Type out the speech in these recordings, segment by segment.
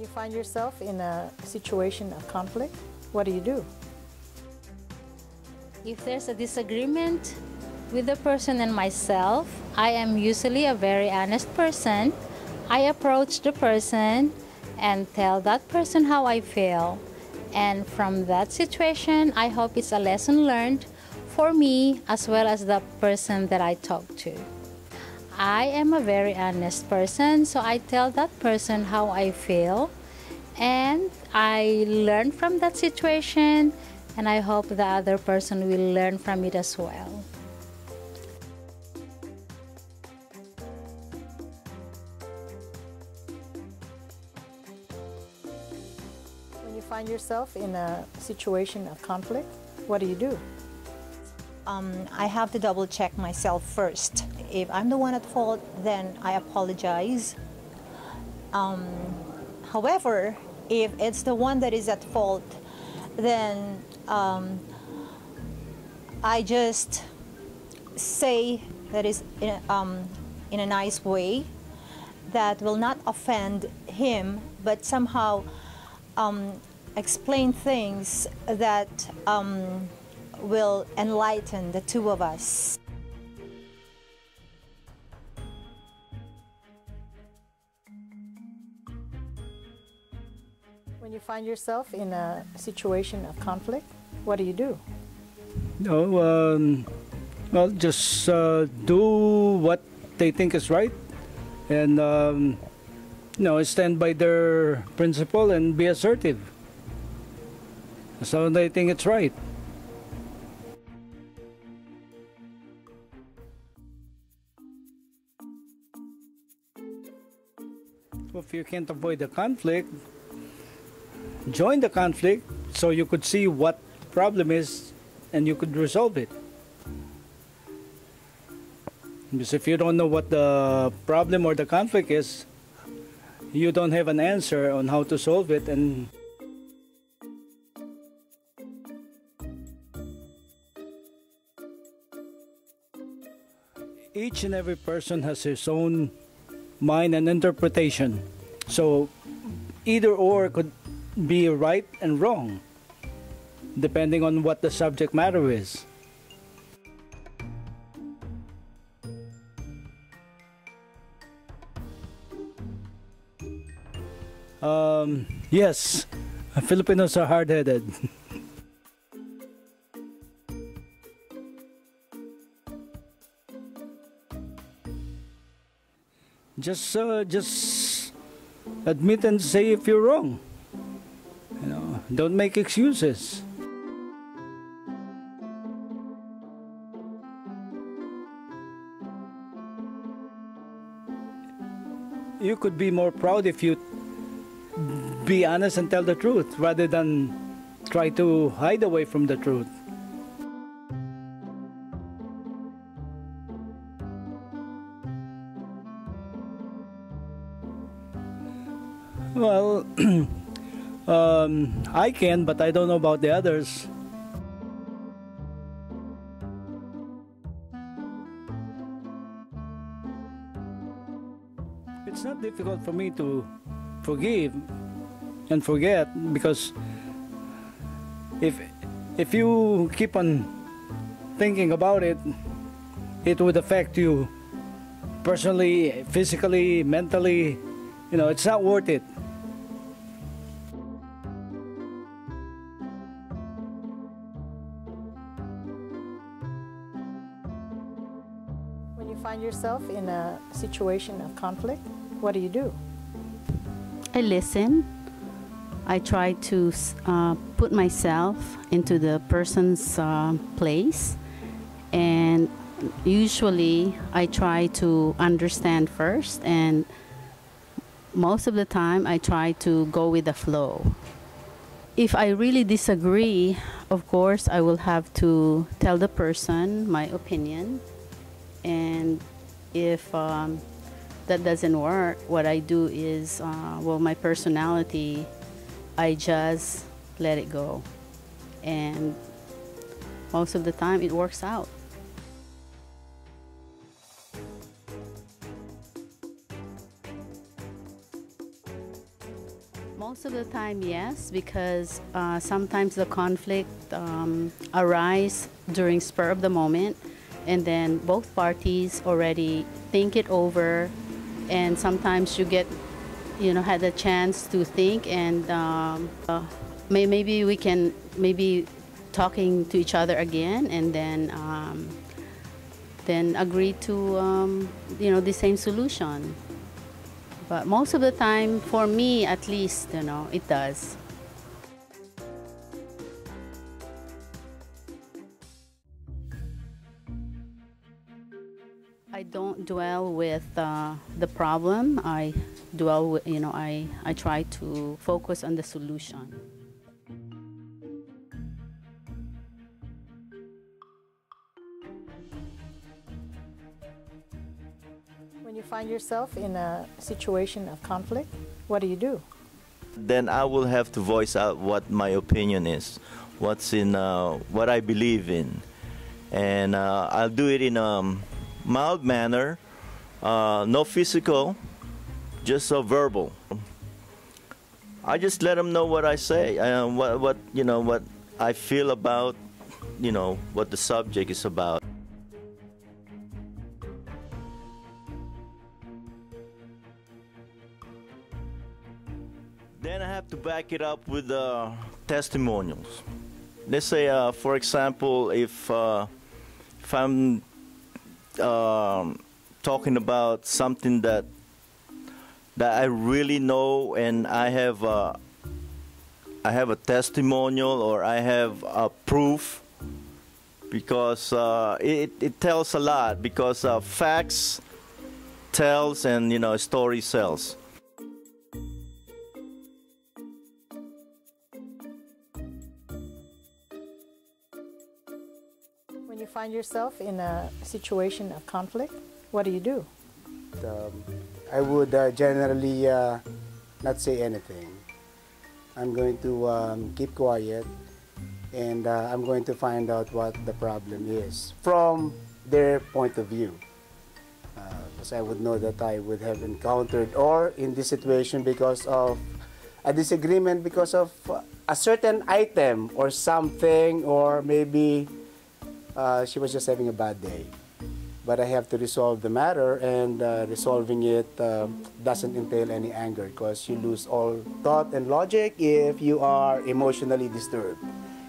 you find yourself in a situation of conflict, what do? If there's a disagreement with the person and myself, I am usually a very honest person. I approach the person and tell that person how I feel. And from that situation, I hope it's a lesson learned for me as well as the person that I talk to. I am a very honest person, so I tell that person how I feel. And I learn from that situation, and I hope the other person will learn from it as well. When you find yourself in a situation of conflict, what do? I have to double check myself first. If I'm the one at fault, then I apologize. However, if it's the one that is at fault, then I just say that is in a nice way that will not offend him, but somehow explain things that will enlighten the two of us. When you find yourself in a situation of conflict, what do? Well, just do what they think is right, and stand by their principle and be assertive. So they think it's right. If you can't avoid the conflict, join the conflict so you could see what problem is and you could resolve it. Because if you don't know what the problem or the conflict is, you don't have an answer on how to solve it. And each and every person has his own mind and interpretation. So either or could be right and wrong, depending on what the subject matter is. Yes, Filipinos are hard-headed. Just admit and say if you're wrong. Don't make excuses. You could be more proud if you be honest and tell the truth rather than try to hide away from the truth. Well, I can, but I don't know about the others. It's not difficult for me to forgive and forget, because if you keep on thinking about it, it would affect you personally, physically, mentally. It's not worth it. When you find yourself in a situation of conflict, what do? I listen. I try to put myself into the person's place, and usually I try to understand first, and most of the time I try to go with the flow. If I really disagree, of course I will have to tell the person my opinion, and if that doesn't work, what I do is, my personality, I just let it go. And most of the time it works out. Most of the time, yes, because sometimes the conflict arise during spur of the moment, and then both parties already think it over, and sometimes you get, had a chance to think, and maybe we can talking to each other again, and then agree to the same solution. But most of the time, for me at least, it does. I don't dwell with the problem. I dwell with, I try to focus on the solution. When you find yourself in a situation of conflict, what do you do? Then I will have to voice out what my opinion is, what's in what I believe in, and I'll do it in a mild manner, no physical, just verbal. I just let them know what I say, what I feel about, what the subject is about. Then I have to back it up with testimonials. Let's say, for example, if I'm talking about something that I really know, and I have a testimonial, or I have a proof, because it tells a lot, because facts tells, and story sells. When you find yourself in a situation of conflict, what do you do? I would generally not say anything. I'm going to keep quiet, and I'm going to find out what the problem is from their point of view. Because I would know that I would have encountered, or in this situation, because of a disagreement because of a certain item or something, or maybe she was just having a bad day. But I have to resolve the matter, and resolving it doesn't entail any anger, because you lose all thought and logic if you are emotionally disturbed,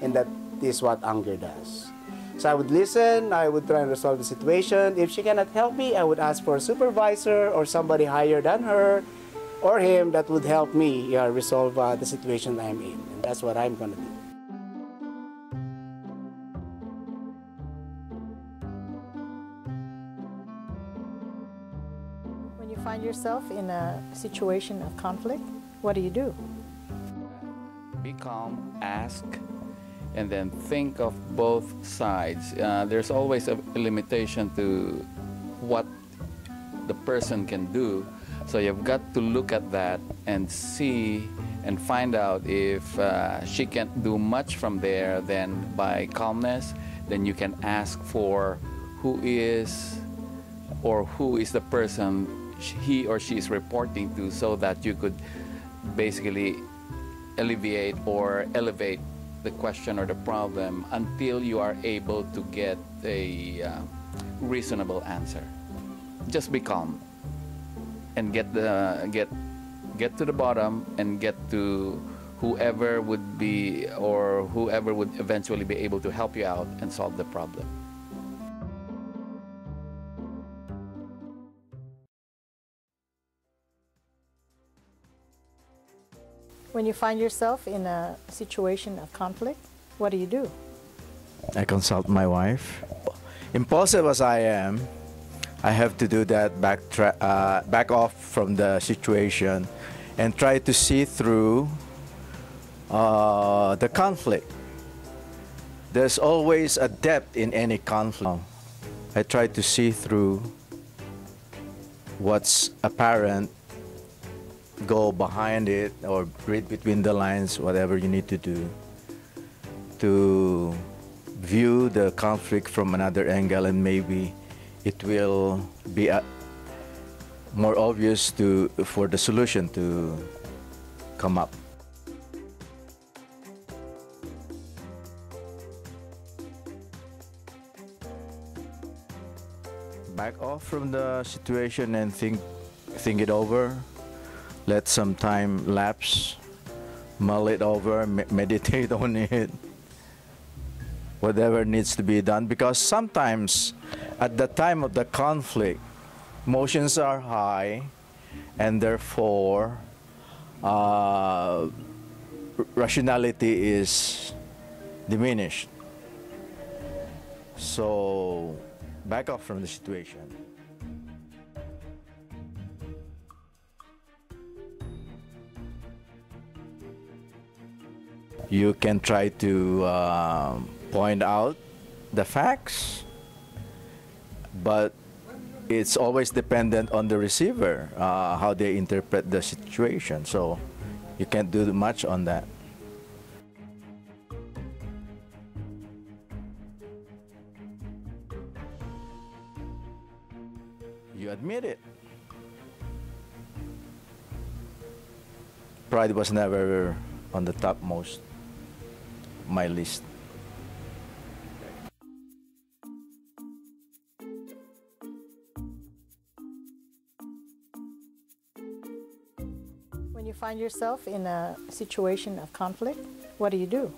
and that is what anger does. So I would listen, I would try and resolve the situation. If she cannot help me, I would ask for a supervisor or somebody higher than her or him that would help me resolve the situation I'm in, and that's what I'm going to do. When you find yourself in a situation of conflict, what do you do? Be calm, ask, and then think of both sides. There's always a limitation to what the person can do, so you've got to look at that and see and find out if she can't do much from there. Then by calmness, then you can ask for who is the person he or she is reporting to, so that you could basically alleviate or elevate the question or the problem until you are able to get a reasonable answer. Just be calm and get to the bottom, and get to whoever would eventually be able to help you out and solve the problem. When you find yourself in a situation of conflict, what do you do? I consult my wife. Impulsive as I am, I have to do that, back off from the situation and try to see through the conflict. There's always a depth in any conflict. I try to see through what's apparent, go behind it, or read between the lines, whatever you need to do to view the conflict from another angle, and maybe it will be more obvious for the solution come up. Back off from the situation and think it over. Let some time lapse. Mull it over, meditate on it. Whatever needs to be done, because sometimes at the time of the conflict, emotions are high, and therefore rationality is diminished. So back off from the situation. You can try to point out the facts, but it's always dependent on the receiver, how they interpret the situation. So you can't do much on that. You admit it. Pride was never on the topmost my list. When you find yourself in a situation of conflict, what do you do?